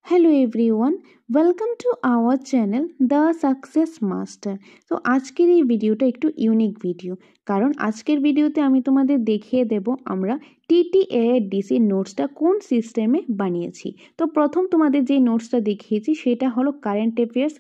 Hello everyone, welcome to our channel The Success Master। তো আজকের এই ভিডিওটা একটু ইউনিক ভিডিও, কারণ আজকের ভিডিওতে আমি তোমাদের দেখিয়ে দেব আমরা TTADC নোটসটা কোন সিস্টেমে বানিয়েছি। তো প্রথম তোমাদের যে নোটসটা দেখিয়েছি সেটা হলো কারেন্ট অ্যাফেয়ার্স,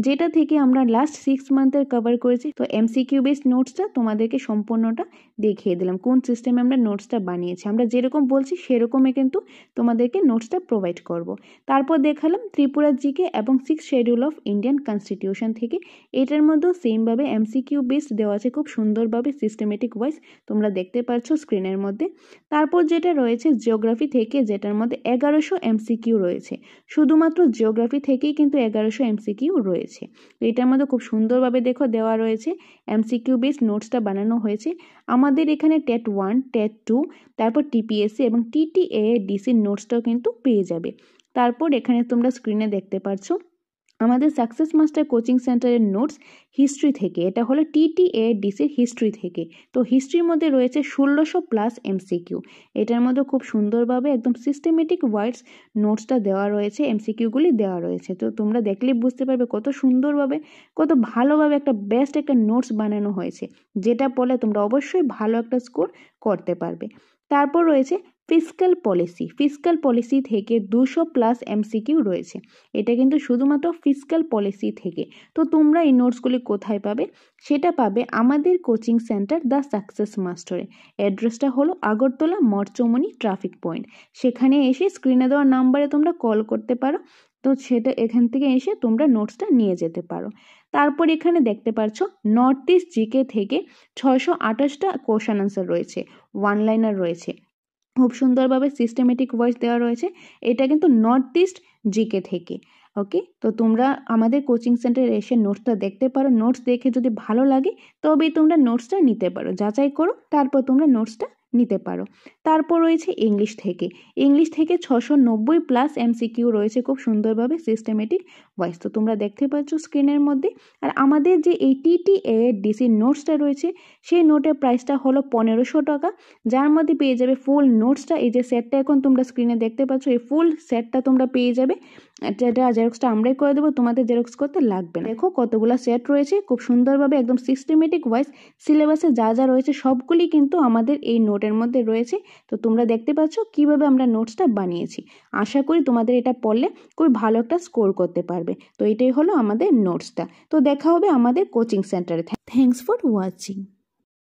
যেটা থেকে আমরা লাস্ট 6 মান্থের কভার করেছি। তো MCQ বেসড নোটসটা তোমাদেরকে সম্পূর্ণটা দেখিয়ে দিলাম কোন সিস্টেমে আমরা নোটসটা বানিয়েছি। আমরা যেরকম বলছি সেরকমই কিন্তু তোমাদেরকে নোটসটা প্রোভাইড করব। তারপর দেখালাম ত্রিপুরা জিকে এবং 6th schedule of Indian constitution থেকে। এটার মধ্যেও সেমভাবে MCQ বেসড দেওয়া আছে খুব সুন্দরভাবে সিস্টেমেটিক ওয়াইজ, তোমরা দেখতে পাচ্ছ স্ক্রিনের মধ্যে। তারপর যেটা রয়েছে জিওগ্রাফি থেকে, যেটার মধ্যে 1100 MCQ রয়েছে। শুধুমাত্র জিওগ্রাফি থেকেই কিন্তু 1100 MCQ রয়েছে। তো এটার মধ্যে খুব সুন্দরভাবে দেখো দেওয়া রয়েছে MCQ বেসড নোটসটা বানানো হয়েছে। আমাদের এখানে টেট 1, টেট 2, তারপর TPSC এবং TTADC নোটসটাও কিন্তু পেয়ে যাবে। তারপর এখানে তোমরা স্ক্রিনে দেখতে পাচ্ছ আমাদের সাকসেস মাস্টার কোচিং সেন্টারের নোটস হিস্ট্রি থেকে। এটা হলো TTADC হিস্ট্রি থেকে। তো হিস্ট্রির মধ্যে রয়েছে 1600+ MCQ। এটার মধ্যে খুব সুন্দরভাবে একদম সিস্টেমেটিক ওয়াইজ নোটসটা দেওয়া রয়েছে, MCQগুলি দেওয়া রয়েছে। তো তোমরা দেখলেই বুঝতে পারবে কত সুন্দরভাবে, কত ভালোভাবে একটা বেস্ট একটা নোটস বানানো হয়েছে, যেটা বলে তোমরা অবশ্যই ভালো একটা স্কোর করতে পারবে। তারপর রয়েছে ফিসক্যাল পলিসি থেকে 200+ MCQ রয়েছে। এটা কিন্তু শুধুমাত্র ফিসক্যাল পলিসি থেকে। তো তোমরা এই নোটসগুলি কোথায় পাবে? সেটা পাবে আমাদের কোচিং সেন্টার দ্য সাকসেস মাস্টারে। অ্যাড্রেসটা হলো আগরতলা মরচমনি ট্রাফিক পয়েন্ট। সেখানে এসে স্ক্রিনে দেওয়া নাম্বারে তোমরা কল করতে পারো। তো সেটা এখান থেকে এসে তোমরা নোটসটা নিয়ে যেতে পারো। তারপর এখানে দেখতে পাচ্ছ নর্থ ইস্ট জিকে থেকে 628টা কোশ্চেন আনসার রয়েছে, ওয়ান লাইনার রয়েছে, খুব সুন্দরভাবে সিস্টেমেটিক ওয়াইজ দেওয়া রয়েছে। এটা কিন্তু নর্থ ইস্ট জিকে থেকে। ওকে, তো তোমরা আমাদের কোচিং সেন্টারে এসে নোটসটা দেখতে পারো। নোটস দেখে যদি ভালো লাগে তবেই তোমরা নোটসটা নিতে পারো, যাচাই করো তারপর তোমরা নোটসটা নিতে পারো। তারপর রয়েছে ইংলিশ থেকে 690+ MCQ রয়েছে খুব সুন্দরভাবে সিস্টেমেটিক ওয়াইজ। তো তোমরা দেখতে পাচ্ছ স্ক্রিনের মধ্যে। আর আমাদের যে এই TTADC নোটসটা রয়েছে সেই নোটের প্রাইসটা হলো 1500 টাকা, যার মধ্যে পেয়ে যাবে ফুল নোটসটা। এই যে সেটটা এখন তোমরা স্ক্রিনে দেখতে পাচ্ছ, এই ফুল সেটটা তোমরা পেয়ে যাবে। এটা জেরক্সটা আমরাই করে দেবো, তোমাদের জেরক্স করতে লাগবে না। দেখো কতগুলো সেট রয়েছে খুব সুন্দরভাবে একদম সিস্টেমেটিক ওয়াইজ। সিলেবাসে যা যা রয়েছে সবগুলি কিন্তু আমাদের এই নোটের মধ্যে রয়েছে। তো তোমরা দেখতে পাচ্ছ কিভাবে আমরা নোটসটা বানিয়েছি। আশা করি তোমাদের এটা পড়লে খুব ভালো একটা স্কোর করতে পারবে। তো এটাই হলো আমাদের নোটসটা। তো দেখা হবে আমাদের কোচিং সেন্টারে। Thanks for watching.